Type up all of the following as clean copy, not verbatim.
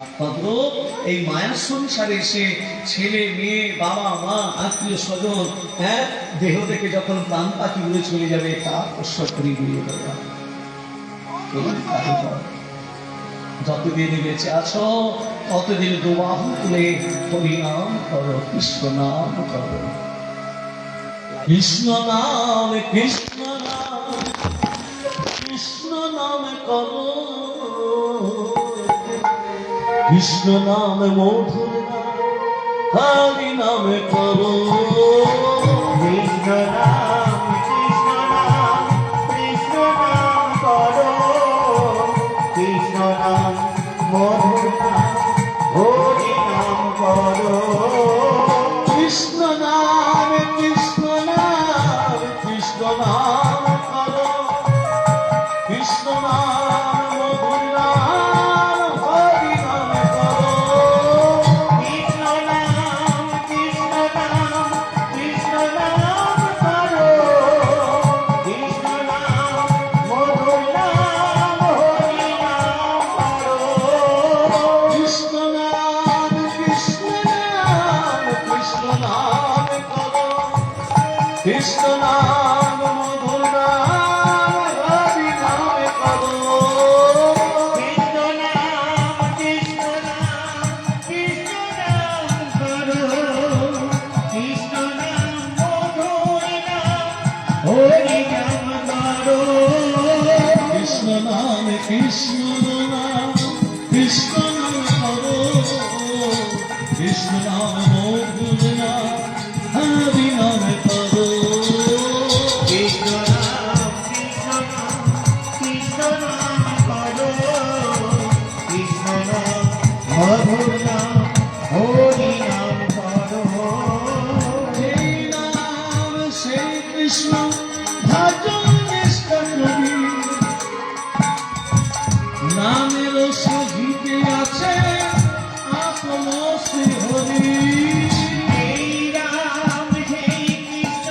তদ্রূপ এই মায়ার সংসারে এসে ছেলে মেয়ে বাবা মা আত্মীয় স্বজন দেহ থেকে যখন প্রাণ পাখি উড়ে চলে যাবে তার করি দিয়ে দেওয়া। যতদিন বেঁচে আছো ততদিন দুবাহু তুলে হরিনাম করো, কৃষ্ণ নাম করো, কৃষ্ণ নাম কৃষ্ণ নাম কৃষ্ণ নাম করো, কৃষ্ণ নাম মধুর নাম হরি নাম করো, কৃষ্ণ নাম কৃষ্ণ নাম কৃষ্ণ নাম করো, কৃষ্ণ নাম মধুর নাম হরি নাম করো, কৃষ্ণ নাম কৃষ্ণ নাম কৃষ্ণ নাম করো, কৃষ্ণ নাম মধুর নাম হরি নাম করো, কৃষ্ণ নাম কৃষ্ণ নাম কৃষ্ণ নাম করো, কৃষ্ণ নাম মধুর নাম হরি নাম করো, কৃষ্ণ নাম কৃষ্ণ নাম কৃষ্ণ নাম করো, কৃষ্ণ নাম মধুর নাম হরি নাম করো, কৃষ্ণ নাম কৃষ্ণ নাম কৃষ্ণ নাম করো, কৃষ্ণ নাম মধুর নাম হরি নাম করো, কৃষ্ণ নাম কৃষ্ণ নাম কৃষ্ণ নাম করো, কৃষ্ণ নাম মধুর নাম হরি নাম করো, কৃষ্ণ নাম কৃষ্ণ নাম কৃষ্ণ নাম করো, কৃষ্ণ নাম মধুর নাম হরি নাম করো, সেই নাম সেই কৃষ্ণ ভজন নিষ্ঠা করি, নামের সহিতে আছে আপন শ্রী হরি, এই রাম সেই কৃষ্ণ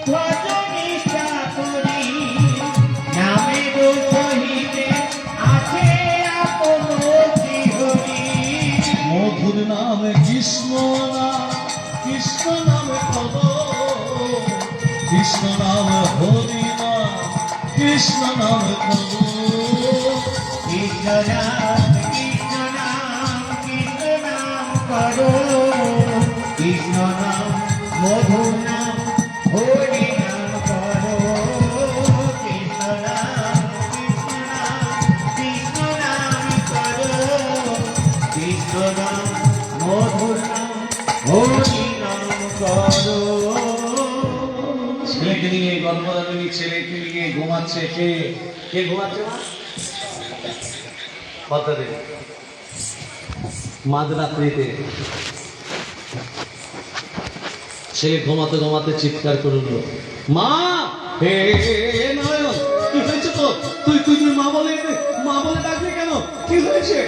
ভজন নিষ্ঠা করি, নামের সহিতে আছে আপন শ্রী হরি, মধুর নাম কৃষ্ণ নাম কৃষ্ণ নাম করো, কৃষ্ণ নাম হরি নাম কৃষ্ণ নাম করো, কৃষ্ণ নাম কৃষ্ণ নাম কৃষ্ণ নাম করো, কৃষ্ণ নাম মধুর নাম হরি নাম করো, কৃষ্ণ নাম কৃষ্ণ নাম কৃষ্ণ নাম করো, কৃষ্ণ নাম মধুর নাম হরি নাম করো, ছেলেকে নিয়ে গর্ভধারিণী ছেলেকে নিয়ে ঘুমাচ্ছে কে কে ঘুমাচ্ছে মা পদ্মাদেব মাঝরাত্রিতে ছেলে ঘুমাতে ঘুমাতে চিৎকার করে উঠল, মা হে নয়ন কি হয়েছে তো তুই তুই তুই মা বলে ডাকলি কেন, কি হয়েছে?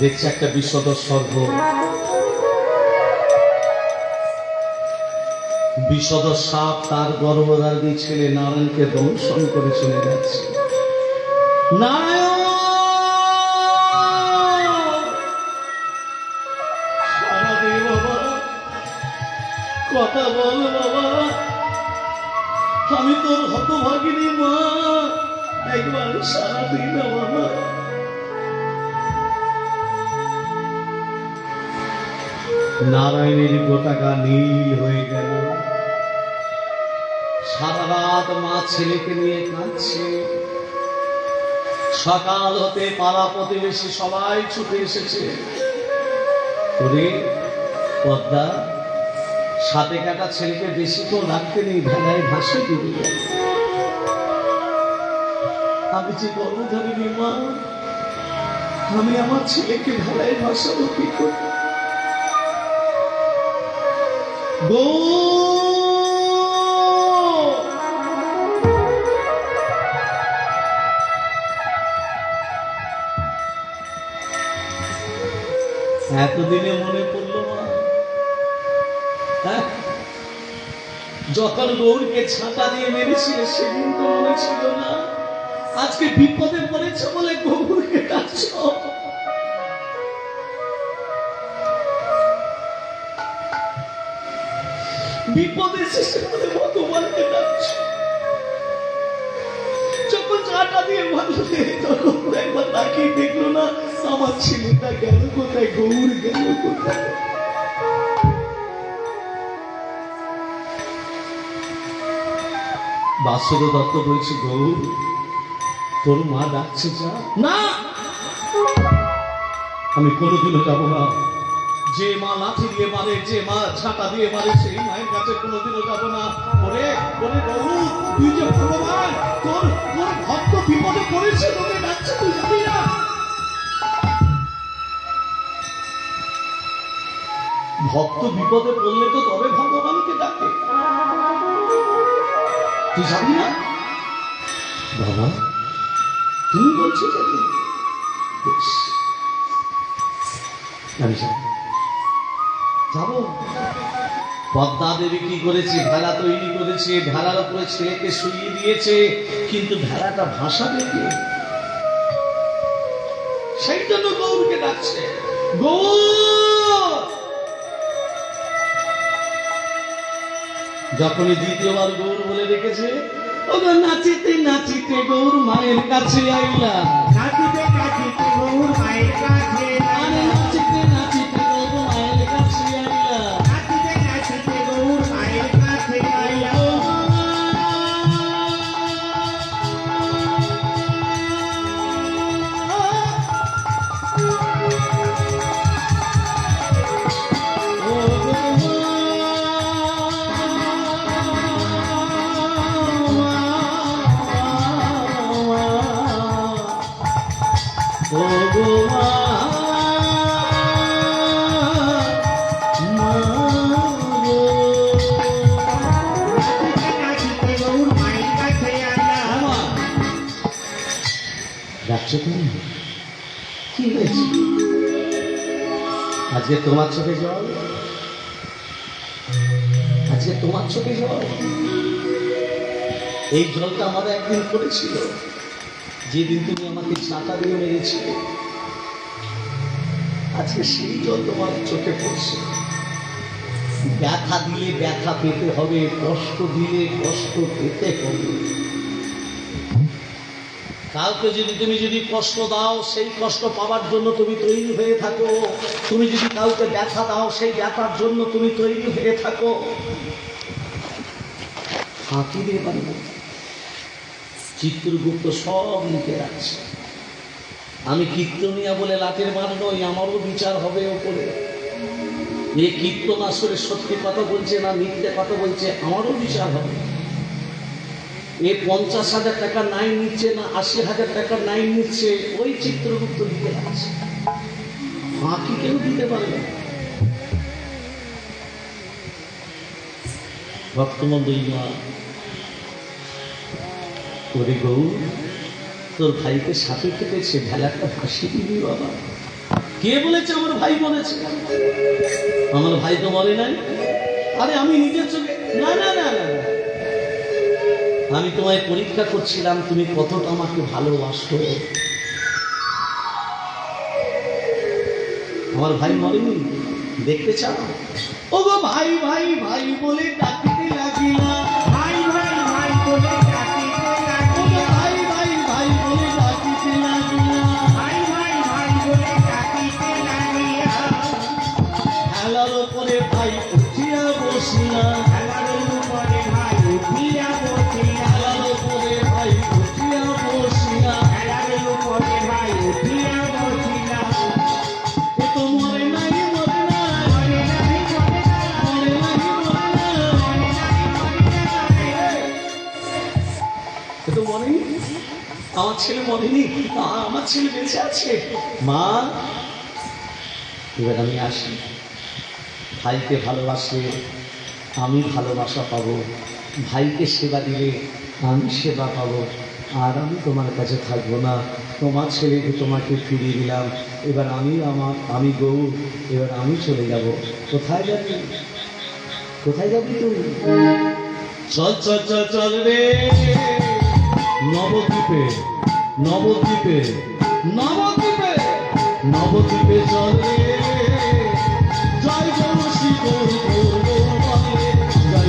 দেখছে একটা বিষধর সর্প, বিষধর সাপ তার গর্ভধারী ছেলে নারায়ণকে দংশন করে চলে যাচ্ছে। নারায়ণ সারা দে বাবা, কথা বল বাবা, আমি তোর হতভাগিনী মা, একবার সারা দিই না বাবা। নারায়ণের গোটা গা নীল হয়ে গেল, সারা রাত মা ছেলেকে নিয়ে কাঁদছে, সকাল হতে পাড়া প্রতিবেশী সবাই ছুটে এসেছে, ওরে পদ্মা সাথে কাটা ছেলেকে বেশি তো রাখতে নেই, ভেলায় ভাসে দিবি, আমি যে গর্ভধারিণী মা, আমি আমার ছেলেকে ভেলায় ভাসাবো কি করে? গো এতদিনে মনে পড়লো মা, যখন গৌরকে ছাতা দিয়ে মেরেছিলে সেদিন তো মনে ছিল না, আজকে বিপদে পড়েছে বলে গৌরকে ডাকছো। বিপদে শেষে করে ভগবানকে ডাকছে। যখন চাটা দিয়ে মারলে তখন একবার তাকিয়ে দেখলো না আমার ছেলেটা গেল কোথায়, গৌর গেল কোথায়। বাসুদ দত্ত বলছে, গৌর তোর মা ডাকছে, যা। না, আমি কোনোদিনও যাবো না। যে মা লাঠি দিয়ে মারে, যে মা ছাতা দিয়ে মারে, সেই মায়ের কাছে কোনোদিনও যাবো না। ওরে ওরে গৌর, তুই যে ভগবান, তোর তোর ভক্ত বিপদে পড়েছে, তোকে ডাকছে, তুই যাবি না। ভক্ত বিপদে পড়লে তো তবে ভগবানকে ডাকে, তুই যাবি না? বাবা তুমি বলছো যাবি, বেশ, আমি যাবো। পদ্মা দেবী কি করেছে, ভেলা তৈরি করেছে, ভেলার উপরে ছেলেকে শুইয়ে দিয়েছে, কিন্তু ভেলাটা ভাসাবে কে? সেই জন্য গৌরকে ডাকছে, গৌর। যখনই দ্বিতীয়বার গৌর বলে ডেকেছে, ওগো নাচিতে নাচিতে গৌর মায়ের কাছে আইলা, নাচিতে নাচিতে গৌর মায়ের কাছে আরে নাচিতে নাচিতে গৌর মায়ের কাছে আইলা, নাচিতে নাচিতে গৌর মায়ের কাছে আইলা। ডাকছো তুমি, কি হয়েছে? আজকে তোমার চোখে জল, আজকে তোমার চোখে জল। এই জলটা আমার একদিন পড়েছিল, যেদিন তুমি আমাকে ছাতা দিয়ে মেরেছিলে। আজকে সেই জল তোমার চোখে পড়ছে। ব্যথা দিলে ব্যথা পেতে হবে, কষ্ট দিলে কষ্ট পেতে হবে। কাউকে তুমি যদি কষ্ট দাও, সেই কষ্ট পাওয়ার জন্য তুমি তৈরি হয়ে থাকো। তুমি যদি কাউকে ব্যথা দাও, সেই ব্যথার জন্য তুমি তৈরি হয়ে থাকো। ফাঁকি দিয়ে পারবে, চিত্রগুপ্ত সব লিখে রাখছে। আমি কীর্তনিয়া বলে লাটের মার নই, আমারও বিচার হবে ওপরে। এ কীর্তন আসলে সত্যি কথা বলছে না মিথ্যে কথা বলছে, আমারও বিচার হবে। এ 50,000 টাকা নাই নিচ্ছে না 80,000 টাকা নাই নিচ্ছে, ওই চিত্রগুপ্ত লিখে আছে। ফাঁকি কেউ দিতে পারবে না। ভক্তমন্ডলীরা, ওরে গৌর, তোর ভাইকে সাথে কেটেছে, ভেলাটা ভাসিয়ে দিবি বাবা। কে বলেছে? আমার ভাই বলেছে। আমার ভাই তো বলে নাই। আরে আমি নিজের চোখে, না না না না, আমি তোমায় পরীক্ষা করছিলাম তুমি কতটা আমাকে ভালোবাসো। আমার ভাই মরেনি, দেখতে চাও? ও গো ভাই ভাই ভাই বলে ডাকিতে লাগিলা, ভাই ভাই ভাই বলে ডাকিতে লাগিলা, ভাই ভাই ভাই বলে ডাকিতে লাগিলা, ভাই ভাই ভাই বলে ডাকিতে লাগিলা। খেলার উপরে ভাই উঠিয়া বসিলা, খেলার উপরে ভাই উঠিয়া বসিলা, খেলার উপরে ভাই উঠিয়া বসিলা, খেলার উপরে ভাই উঠিয়া বসিলা। এ তো মরে নাই মরে নাই, মরে নাই মরে নাই, মরে নাই মরে নাই, মরে নাই মরে নাই। এ তো মরেনি, আমার ছেলে মরেনি, আমার ছেলে বেঁচে আছে। মা, এবার আমি আসি। ভাইকে ভালোবাসলে আমি ভালোবাসা পাবো, ভাইকে সেবা দিলে আমি সেবা পাবো। আর আমি তোমার কাছে থাকবো না, তোমার ছেলেকে তোমাকে ফিরিয়ে দিলাম। এবার আমি গৌর, এবার আমি চলে যাব। কোথায় যাবি? কোথায় যাবি তুই? চল চল চল চল রে নবদ্বীপে, নবদ্বীপে, নবদ্বীপে, নবদ্বীপে চল রে। জয় গৌর শ্রী গৌর গৌর গৌর বলে, জয়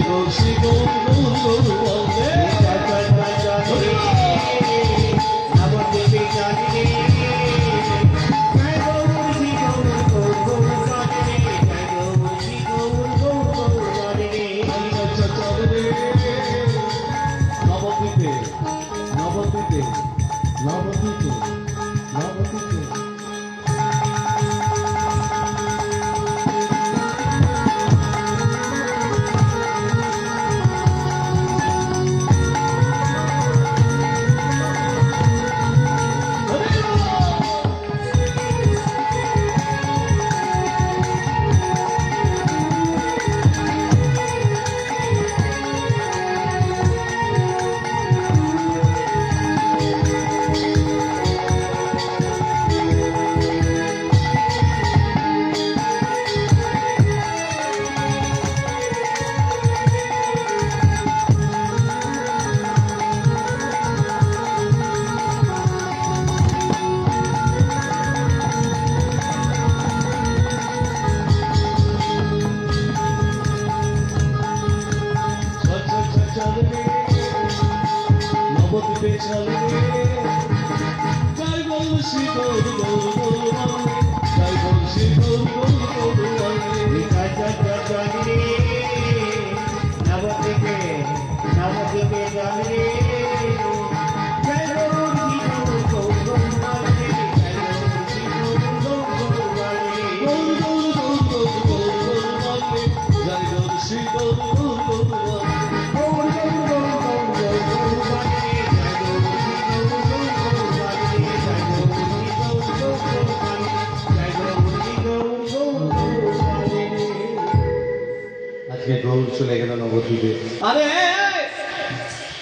চলে গেল নবদ্বীপে। আরে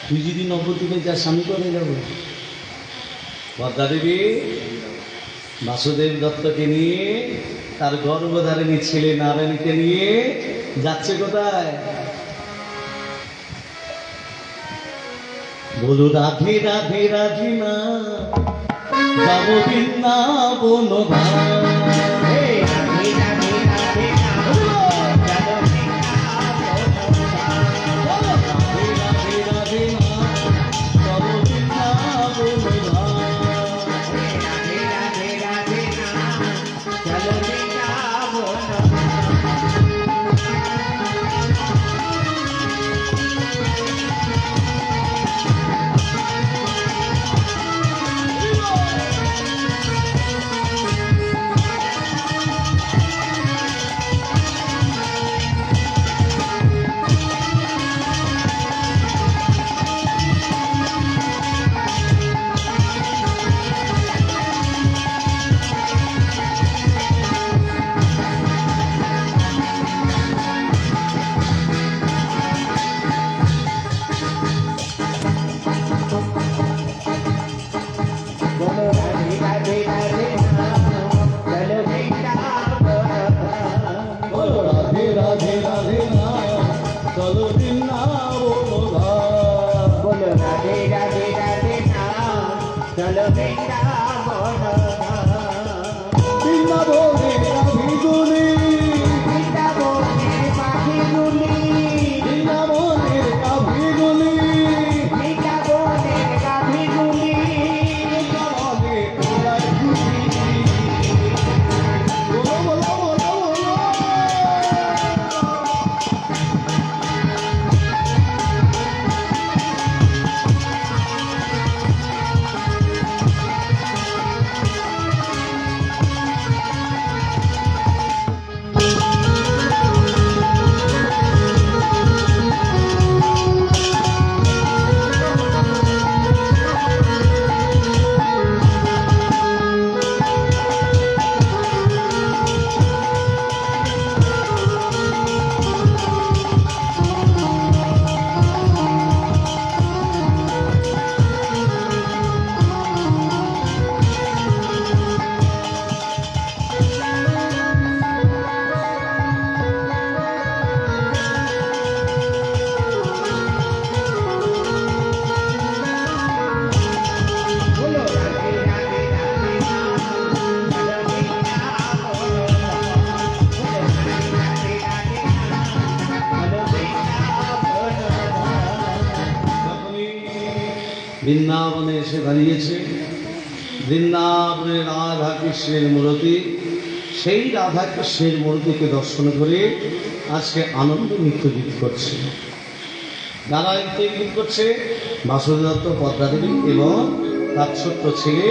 তুই যদি নবদ্বীপে যা স্বামী করে যাবো। পদ্মা দেবী বাসুদেব দত্তকে নিয়ে তার গর্ভধারিণী ছেলে নারায়ণকে নিয়ে যাচ্ছে কোথায়? বলো রাধে রাধে রাধে না যাবো বৃন্দাবন ধাম। হে রাধে রাধে রাধে নাম চলো বৃন্দাবনে এসে দাঁড়িয়েছে বৃন্দাবনের রাধা কৃষ্ণের মূর্তি। সেই রাধা কৃষ্ণের মূর্তিকে দর্শন করে আজকে আনন্দ নৃত্য গীত করছে। যারা নৃত্য গীত করছে বাসুদেব দত্ত, পদ্মা দেবী এবং তার ছোট্ট ছেলে,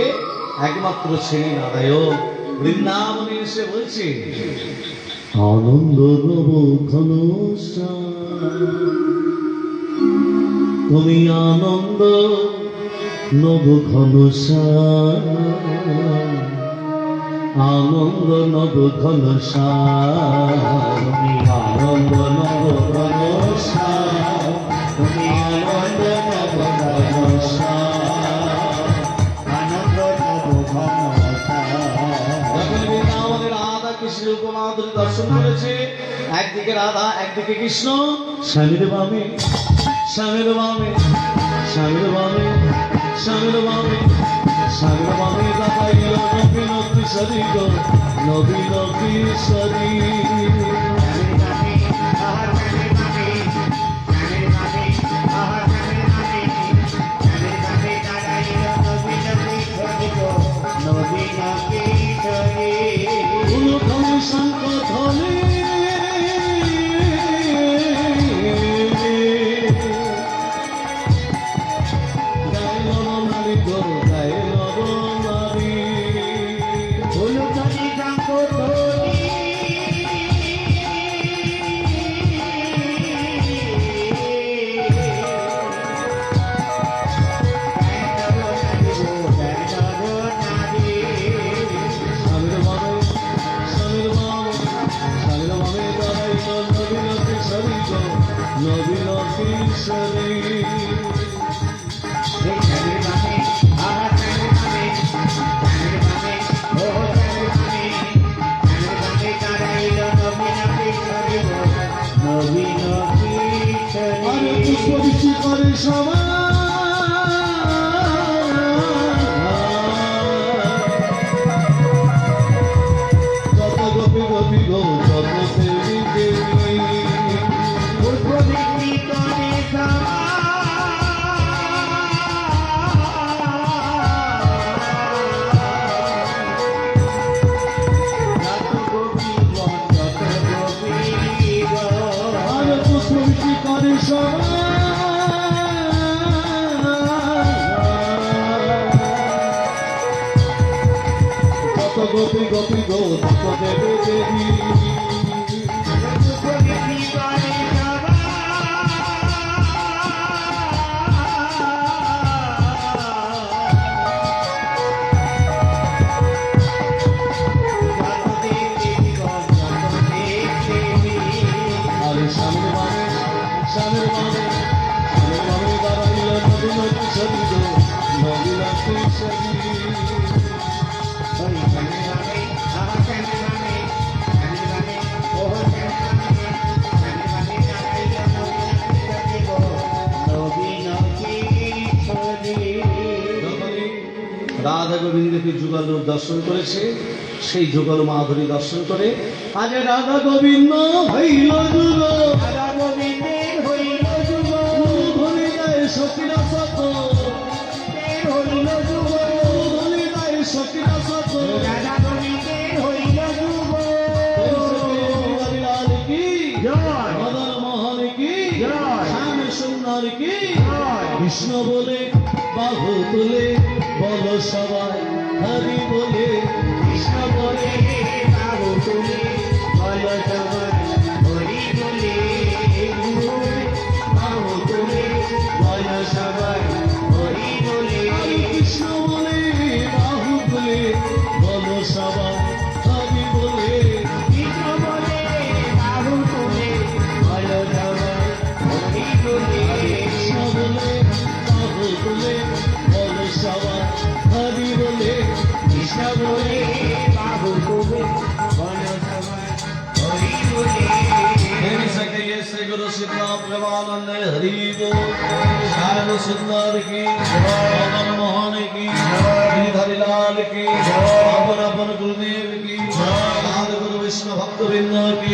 একমাত্র ছেলে নারায়ণ বৃন্দাবনে এসে বলছে আনন্দ নব ঘন তুমি আনন্দ নব ঘন আনন্দ নব ঘন তুমি আনন্দ নব ঘন তুমি আনন্দ নব ঘন আনন্দ নব বৃন্দাবনে রাধা কৃষ্ণের উপমাধুরী দর্শন করেছে। একদিকে রাধা, একদিকে কৃষ্ণ, স্বামীর বামে স্বামীর বামে স্বামীর বামে স্বামীর বামে স্বামীর বামে দাঁড়াইল নবীন কিশোরী গো নবীন কিশোরী। শঙ্খ ধ্বনি ঈশ্বরী এই চাঁদের বামে আহা চাঁদের বামে চাঁদের বামে ও চাঁদের বামে চাঁদের বামে দাঁড়াইল নবীন কিশোরী গো নবীন আরে কিশোরী পুষ্প বৃষ্টি করে সবাই যত গোপী গোপী গো যত দেবী দেবী পুষ্পবৃষ্টি করে আরে পুষ্প বৃষ্টি করে সবাই যত গোপী গোপী গো যত দেবী দেবী আরে সামনে মানে সামনে মানে সামনে মানে দাঁড়াইল নবীন কিশোরী গো নবীন কিশোরী যখনই রাধা গোবিন্দকে যুগল দর্শন করেছে সেই যুগল মাধুরী দর্শন করে আজ রাধা গোবিন্দ হইল যুগ ধনী যায় সখীরা সত ধনী যায় সখীরা সত লাল কি মদন মোহন কি শ্যাম সুন্দর কি কৃষ্ণ বলে বাহু তুলে বল সবাই হরি বলে কৃষ্ণ বলে বাবু তুলে বল সবাই হরি বলে বাবু তুলে বল সবাই হরি বলে কৃষ্ণ বলে বাহু তুলে বল সবাই হরি বলে কৃষ্ণ বলে বাবু তুলে বল সবাই হরি বলে কৃষ্ণ বলে বাহু তুলে বল সবাই হরি বলে কৃষ্ণ বলে বাবু তুলে বল সবাই হরি বলে मेरी सके ये श्री गुरु शिवना प्रेमानंद हरि बोल श्याम सुंदर की मदन मोहन की गिरिधरी लाल की अपन अपन गुरुदेव की राधा गुरु विष्णु भक्त वृंद की